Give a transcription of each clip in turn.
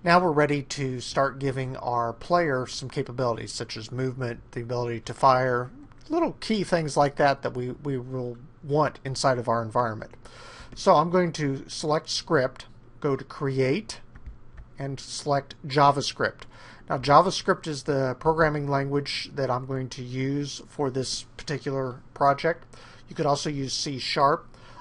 Now we're ready to start giving our player some capabilities such as movement, the ability to fire, little key things like that that we will want inside of our environment. So I'm going to select script, go to create, and select JavaScript. Now JavaScript is the programming language that I'm going to use for this particular project. You could also use C#.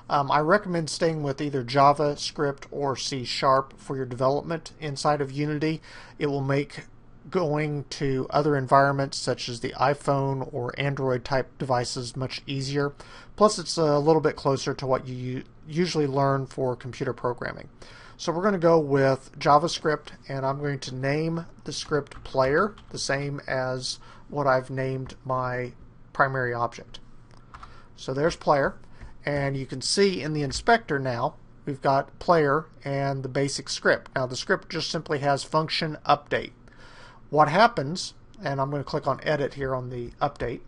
I recommend staying with either JavaScript or C# for your development inside of Unity. It will make going to other environments such as the iPhone or Android type devices much easier. Plus it's a little bit closer to what you usually learn for computer programming. So we're going to go with JavaScript, and I'm going to name the script player, the same as what I've named my primary object. So there's player, and you can see in the inspector now we've got player and the basic script. Now the script just simply has function update. What happens, and I'm going to click on edit here on the update,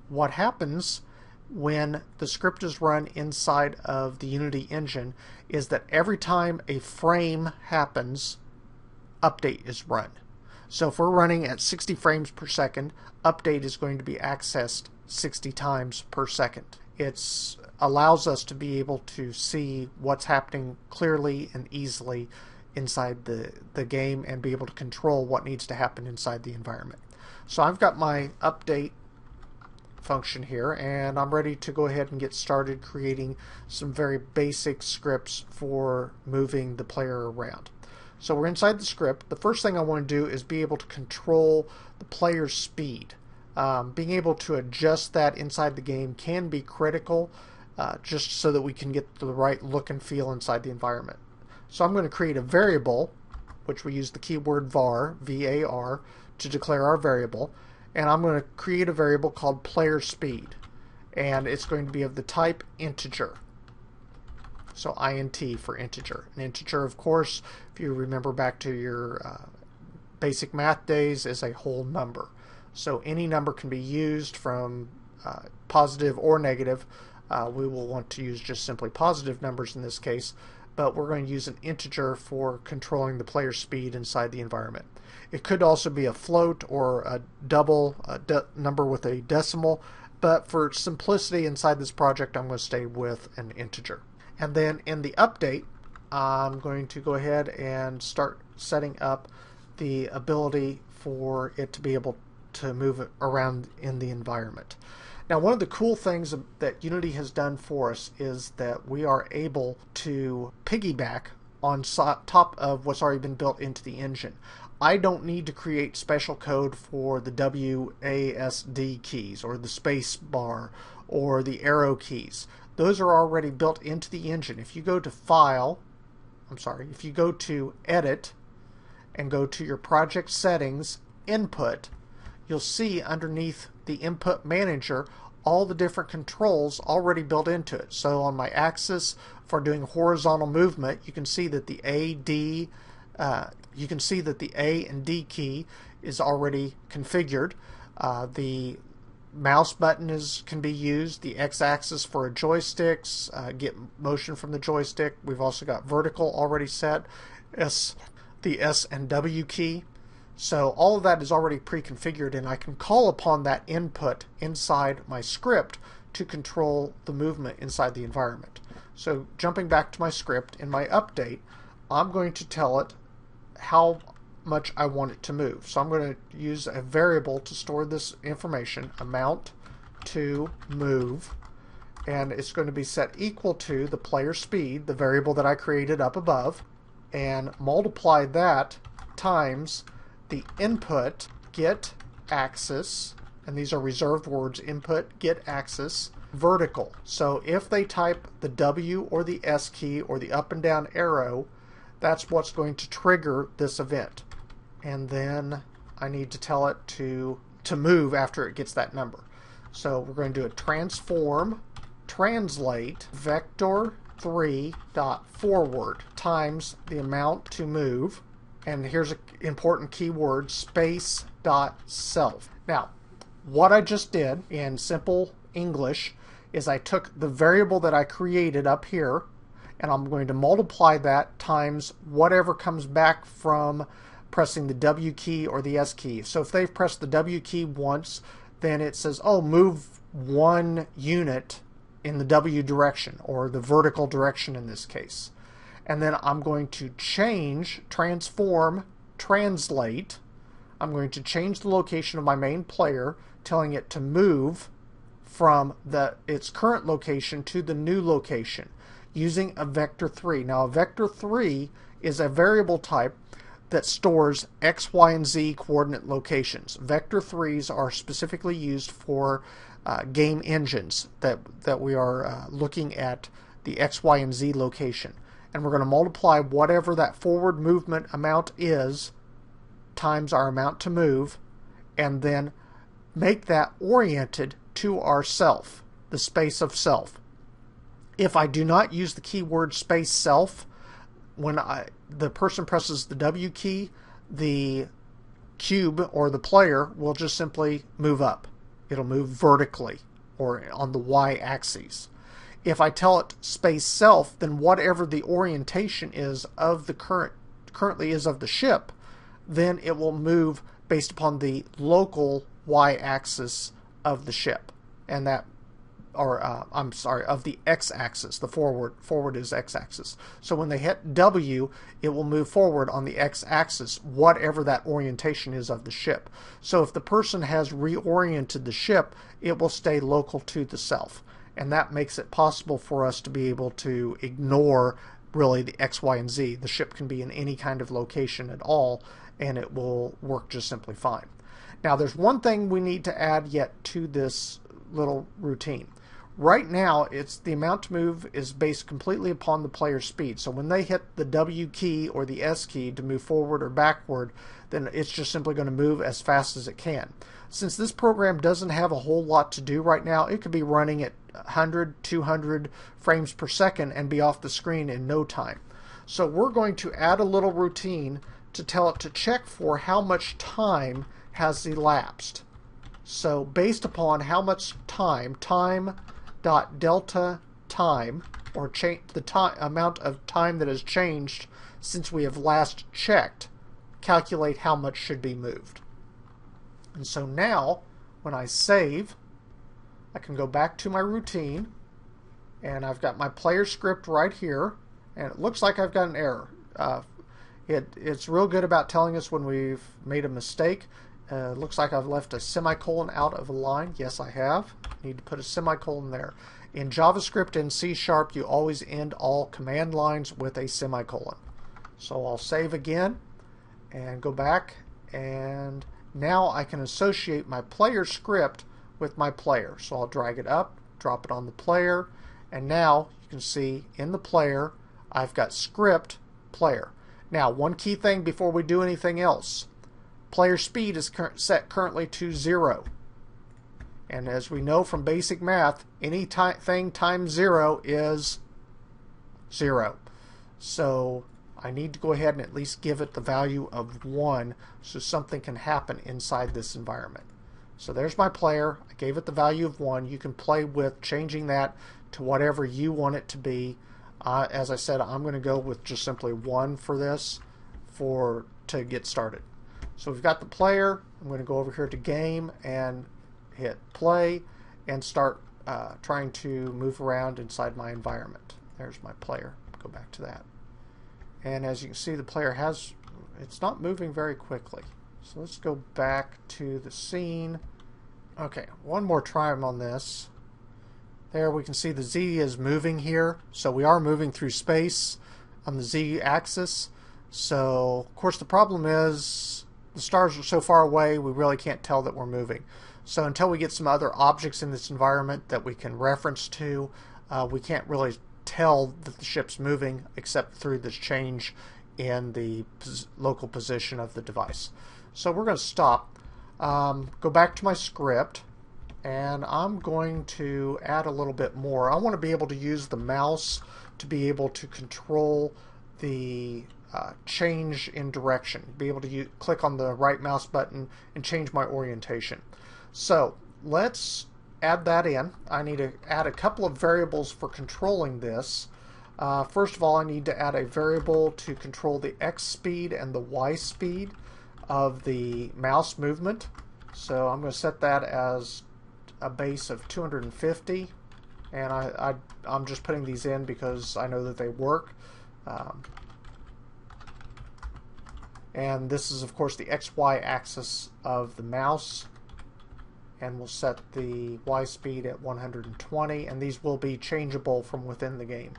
what happens when the script is run inside of the Unity engine is that every time a frame happens, update is run. So if we're running at 60 frames per second, update is going to be accessed 60 times per second. It allows us to be able to see what's happening clearly and easily inside the game and be able to control what needs to happen inside the environment. So I've got my update function here, and I'm ready to go ahead and get started creating some very basic scripts for moving the player around. So we're inside the script. The first thing I want to do is be able to control the player's speed. Being able to adjust that inside the game can be critical, just so that we can get the right look and feel inside the environment. So I'm going to create a variable, which we use the keyword var, V-A-R, to declare our variable. And I'm going to create a variable called player speed, and it's going to be of the type integer. So int for integer. An integer, of course, if you remember back to your basic math days, is a whole number. So any number can be used, from positive or negative. We will want to use just simply positive numbers in this case, but we're going to use an integer for controlling the player speed inside the environment. It could also be a float or a double number with a decimal, but for simplicity inside this project I'm going to stay with an integer. And then in the update, I'm going to go ahead and start setting up the ability for it to be able to move around in the environment. Now, one of the cool things that Unity has done for us is that we are able to piggyback on top of what's already been built into the engine. I don't need to create special code for the WASD keys or the space bar or the arrow keys. Those are already built into the engine. If you go to if you go to Edit and go to your project settings, Input, you'll see underneath the Input Manager all the different controls already built into it. So on my axis for doing horizontal movement, you can see that the A and D key is already configured. The mouse button can be used. The X-axis for joysticks, get motion from the joystick. We've also got vertical already set. The S and W key. So all of that is already pre-configured, and I can call upon that input inside my script to control the movement inside the environment. So jumping back to my script, in my update, I'm going to tell it how much I want it to move. So I'm going to use a variable to store this information, amount to move, and it's going to be set equal to the player speed, the variable that I created up above, and multiply that times the input get axis, and these are reserved words, input get axis vertical. So if they type the W or the S key or the up and down arrow, that's what's going to trigger this event. And then I need to tell it to move after it gets that number. So we're going to do a transform translate vector3 dot forward times the amount to move, and here's an important keyword, space dot self. Now what I just did in simple English is I took the variable that I created up here and I'm going to multiply that times whatever comes back from pressing the W key or the S key. So if they've pressed the W key once, then it says, oh, move 1 unit in the W direction, or the vertical direction in this case. And then I'm going to change, transform, translate. I'm going to change the location of my main player, telling it to move from its current location to the new location using a vector 3. Now, a vector 3 is a variable type that stores X, Y, and Z coordinate locations. Vector 3s are specifically used for game engines that we are looking at the X, Y, and Z location. And we're going to multiply whatever that forward movement amount is times our amount to move, and then make that oriented to our self, the space of self. If I do not use the keyword space self, when the person presses the W key, the cube or the player will just simply move up. It'll move vertically or on the Y axis. If I tell it space self, then whatever the orientation is of the currently is of the ship, then it will move based upon the local Y axis of the ship, and that, or I'm sorry, of the X axis. The forward is X axis. So when they hit W, it will move forward on the X axis, whatever that orientation is of the ship. So if the person has reoriented the ship, it will stay local to the self. And that makes it possible for us to be able to ignore really the X, Y, and Z. The ship can be in any kind of location at all, and it will work just simply fine. Now, there's one thing we need to add yet to this little routine. Right now, it's the amount to move is based completely upon the player's speed. So when they hit the W key or the S key to move forward or backward, then it's just simply going to move as fast as it can. Since this program doesn't have a whole lot to do right now, it could be running at 100, 200 frames per second and be off the screen in no time. So we're going to add a little routine to tell it to check for how much time has elapsed. So based upon how much time delta time, or the amount of time that has changed since we have last checked, calculate how much should be moved. And so now, when I save, I can go back to my routine, and I've got my player script right here, and it looks like I've got an error. It's real good about telling us when we've made a mistake. It looks like I've left a semicolon out of a line. Yes, I have. Need to put a semicolon there. In JavaScript and C#, you always end all command lines with a semicolon. So I'll save again and go back, and now I can associate my player script with my player. So I'll drag it up, drop it on the player, and now you can see in the player I've got script player. Now, one key thing before we do anything else. Player speed is set currently to 0. And as we know from basic math, anything times 0 is 0. So I need to go ahead and at least give it the value of 1 so something can happen inside this environment. So there's my player. I gave it the value of 1. You can play with changing that to whatever you want it to be. As I said, I'm going to go with just simply 1 for this to get started. So we've got the player. I'm going to go over here to game and hit play and start trying to move around inside my environment. There's my player. Go back to that. And as you can see, the player it's not moving very quickly. So let's go back to the scene. Okay, one more try on this. There we can see the Z is moving here. So we are moving through space on the Z axis. So of course the problem is the stars are so far away we really can't tell that we're moving. So until we get some other objects in this environment that we can reference to, we can't really tell that the ship's moving except through this change in the local position of the device. So we're going to stop, go back to my script, and I'm going to add a little bit more. I want to be able to use the mouse to be able to control the change in direction, be able to click on the right mouse button and change my orientation. So let's add that in. I need to add a couple of variables for controlling this. First of all, I need to add a variable to control the X speed and the Y speed of the mouse movement. So I'm going to set that as a base of 250, and I'm just putting these in because I know that they work. And this is, of course, the XY axis of the mouse. And we'll set the Y speed at 120, and these will be changeable from within the game.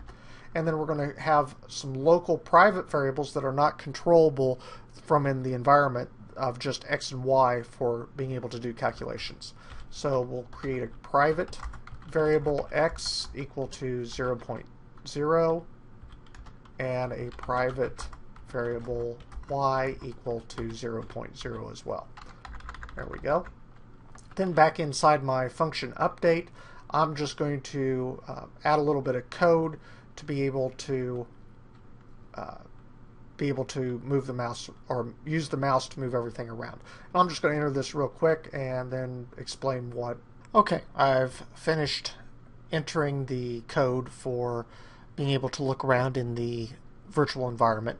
And then we're going to have some local private variables that are not controllable from in the environment of just X and Y for being able to do calculations. So we'll create a private variable X equal to 0.0 and a private variable Y equal to 0.0 as well. There we go. Then back inside my function update, I'm just going to add a little bit of code to be able to move the mouse, or use the mouse to move everything around. And I'm just going to enter this real quick and then explain what. Okay, I've finished entering the code for being able to look around in the virtual environment.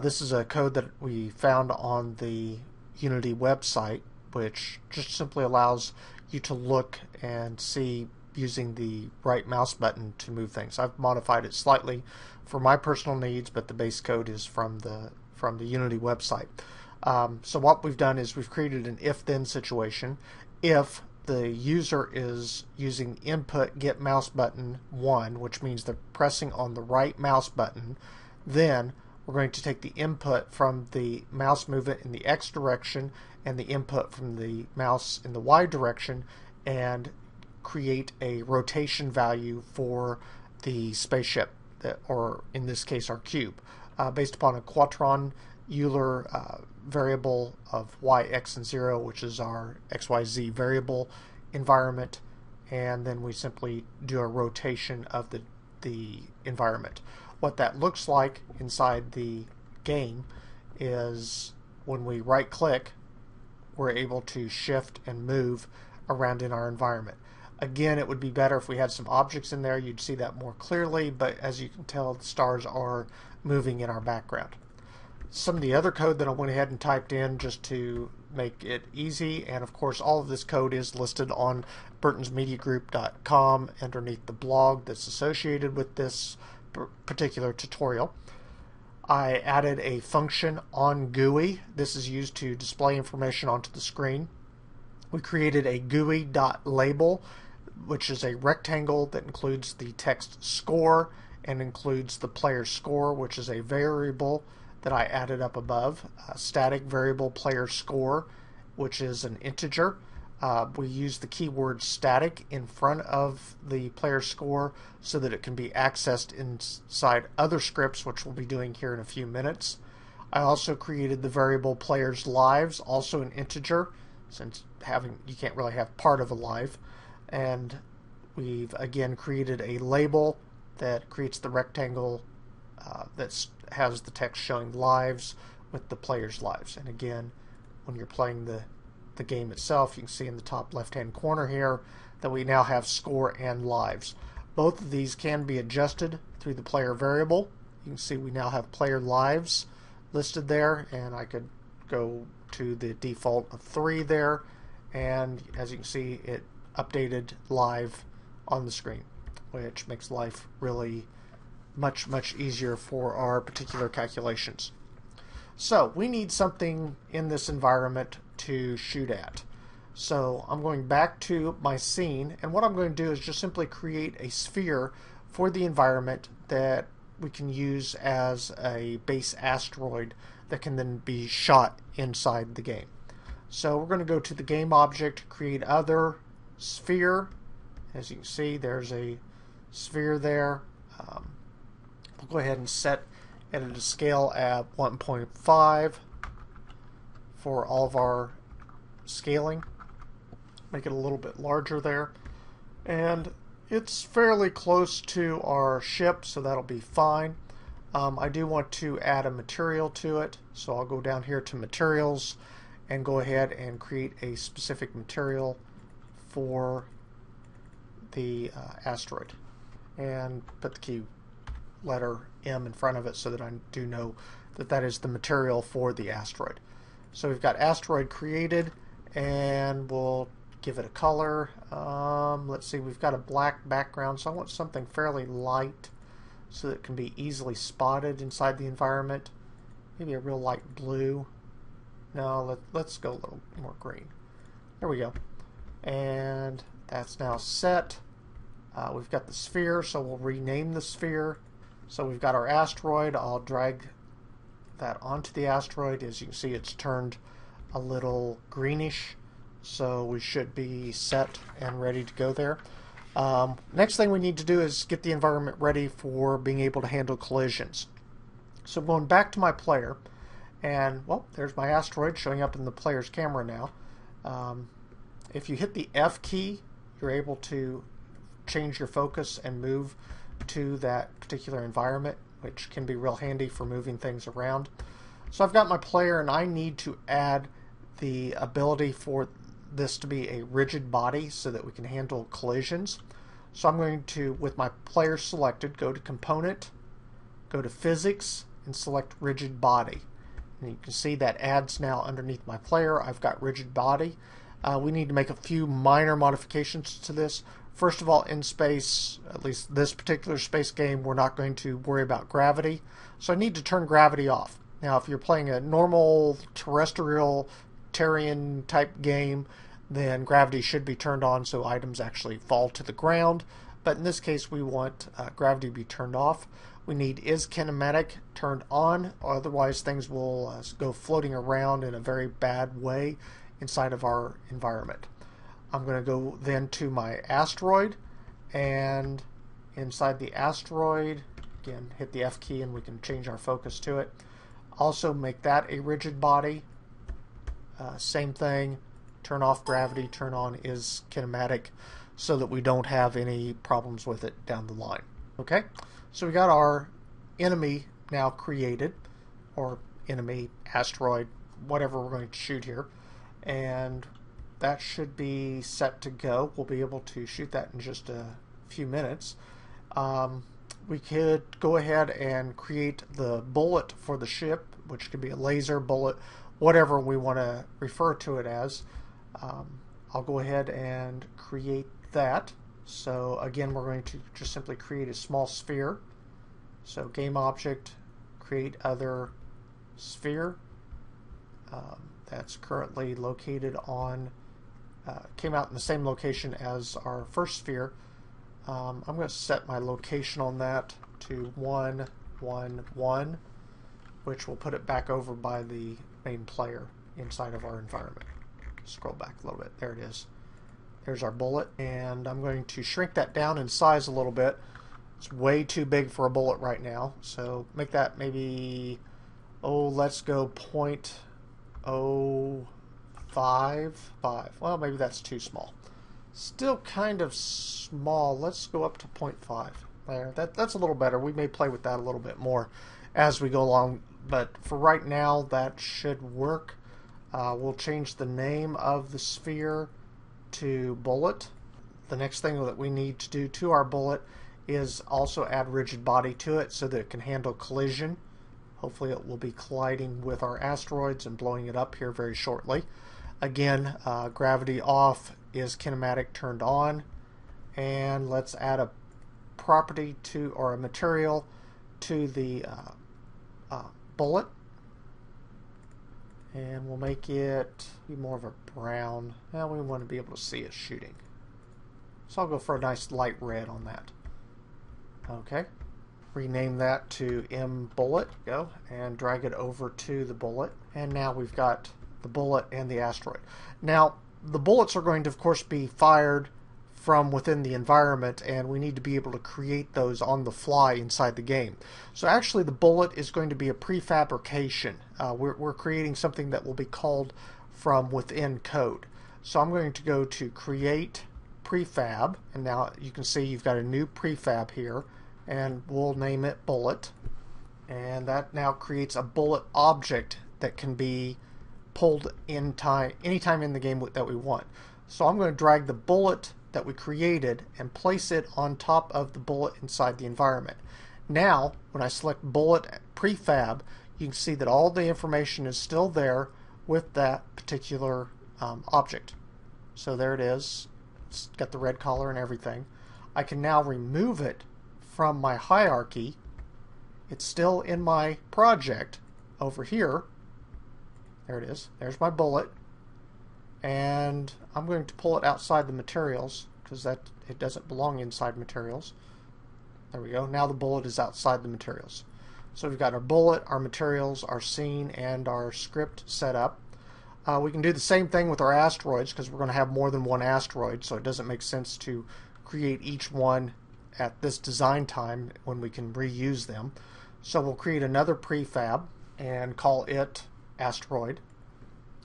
This is a code that we found on the Unity website, which just simply allows you to look and see using the right mouse button to move things. I've modified it slightly for my personal needs, but the base code is from the Unity website. So what we've done is we've created an if-then situation. If the user is using input get mouse button 1, which means they're pressing on the right mouse button, then we're going to take the input from the mouse movement in the X direction and the input from the mouse in the Y direction and create a rotation value for the spaceship, or in this case our cube, based upon a Quatron Euler variable of Y, X, and 0, which is our XYZ variable environment, and then we simply do a rotation of the environment. What that looks like inside the game is when we right click, we're able to shift and move around in our environment. Again, it would be better if we had some objects in there. You'd see that more clearly, but as you can tell, the stars are moving in our background. Some of the other code that I went ahead and typed in just to make it easy, and of course all of this code is listed on burtonsmediagroup.com underneath the blog that's associated with this particular tutorial. I added a function on GUI. This is used to display information onto the screen. We created a GUI.label, which is a rectangle that includes the text score and includes the player score, which is a variable that I added up above. A static variable player score, which is an integer. We use the keyword static in front of the player score so that it can be accessed inside other scripts, which we'll be doing here in a few minutes. I also created the variable players lives, also an integer, since you can't really have part of a live. And we've again created a label that creates the rectangle that has the text showing lives with the players lives. And again, when you're playing the game itself, you can see in the top left hand corner here that we now have score and lives. Both of these can be adjusted through the player variable. You can see we now have player lives listed there, and I could go to the default of 3 there, and as you can see, it updated live on the screen, which makes life really much easier for our particular calculations. So we need something in this environment to shoot at. So I'm going back to my scene, and what I'm going to do is just simply create a sphere for the environment that we can use as a base asteroid that can then be shot inside the game. So we're going to go to the game object, create other sphere. As you can see, there's a sphere there. We'll go ahead and set it at a scale at 1.5 for all of our scaling. Make it a little bit larger there. And it's fairly close to our ship, so that'll be fine. I do want to add a material to it, so I'll go down here to materials and go ahead and create a specific material for the asteroid and put the key letter M in front of it so that I do know that that is the material for the asteroid. So we've got asteroid created, and we'll give it a color. Let's see, we've got a black background, so I want something fairly light so that it can be easily spotted inside the environment. Maybe a real light blue. No, let's go a little more green. There we go. And that's now set. We've got the sphere, so we'll rename the sphere. So we've got our asteroid. I'll drag that onto the asteroid. As you can see, it's turned a little greenish, so we should be set and ready to go there. Next thing we need to do is get the environment ready for being able to handle collisions. So I'm going back to my player, and well, there's my asteroid showing up in the player's camera now. If you hit the F key, you're able to change your focus and move to that particular environment, which can be real handy for moving things around. So I've got my player, and I need to add the ability for this to be a rigid body so that we can handle collisions. So I'm going to, with my player selected, go to Component, go to Physics, and select Rigid Body. And you can see that adds now underneath my player. I've got rigid body. We need to make a few minor modifications to this. First of all, in space, at least this particular space game, we're not going to worry about gravity. So I need to turn gravity off. Now, if you're playing a normal terrestrial Terran type game, then gravity should be turned on so items actually fall to the ground. But in this case, we want gravity to be turned off. We need is kinematic turned on, otherwise things will go floating around in a very bad way inside of our environment. I'm going to go then to my asteroid, and inside the asteroid, again, hit the F key and we can change our focus to it. Also make that a rigid body. Same thing, turn off gravity, turn on is kinematic so that we don't have any problems with it down the line. Okay, so we got our enemy now created, or enemy, asteroid, whatever we're going to shoot here, and that should be set to go. We'll be able to shoot that in just a few minutes. We could go ahead and create the bullet for the ship, which could be a laser bullet, whatever we want to refer to it as. I'll go ahead and create that. So again, we're going to just simply create a small sphere. So game object, create other sphere. That's currently located on, came out in the same location as our first sphere. I'm going to set my location on that to 1, 1, 1, which will put it back over by the main player inside of our environment. Scroll back a little bit. There it is. There's our bullet, and I'm going to shrink that down in size a little bit. It's way too big for a bullet right now, so make that maybe, let's go 0.05. Well, maybe that's too small. Still kind of small. Let's go up to 0.5. There, that's a little better. We may play with that a little bit more as we go along, but for right now, that should work. We'll change the name of the sphere to bullet. The next thing that we need to do to our bullet is also add rigid body to it so that it can handle collision. Hopefully it will be colliding with our asteroids and blowing it up here very shortly. Again, gravity off, is kinematic turned on, and let's add a property to, or a material to the bullet, and we'll make it be more of a brown. Now we want to be able to see it shooting, so I'll go for a nice light red on that. Okay, rename that to M bullet, go, and drag it over to the bullet, and now we've got the bullet and the asteroid. Now the bullets are going to of course be fired from within the environment, and we need to be able to create those on the fly inside the game. So actually the bullet is going to be a prefabrication. We're creating something that will be called from within code. So I'm going to go to create prefab, and now you can see you've got a new prefab here, and we'll name it bullet, and that now creates a bullet object that can be pulled anytime in the game that we want. So I'm going to drag the bullet that we created and place it on top of the bullet inside the environment. Now, when I select bullet prefab, you can see that all the information is still there with that particular object. So there it is. It's got the red color and everything. I can now remove it from my hierarchy. It's still in my project over here. There it is. There's my bullet. And I'm going to pull it outside the materials because it doesn't belong inside materials. There we go. Now the bullet is outside the materials. So we've got our bullet, our materials, our scene, and our script set up. We can do the same thing with our asteroids because we're going to have more than one asteroid, so it doesn't make sense to create each one at this design time when we can reuse them. So we'll create another prefab and call it Asteroid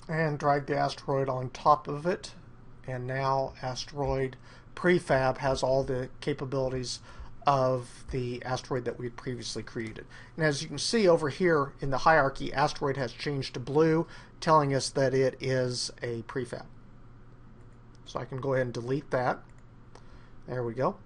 and drag the asteroid on top of it, and now Asteroid prefab has all the capabilities of the asteroid that we had previously created. And as you can see over here in the hierarchy, asteroid has changed to blue, telling us that it is a prefab. So I can go ahead and delete that. There we go.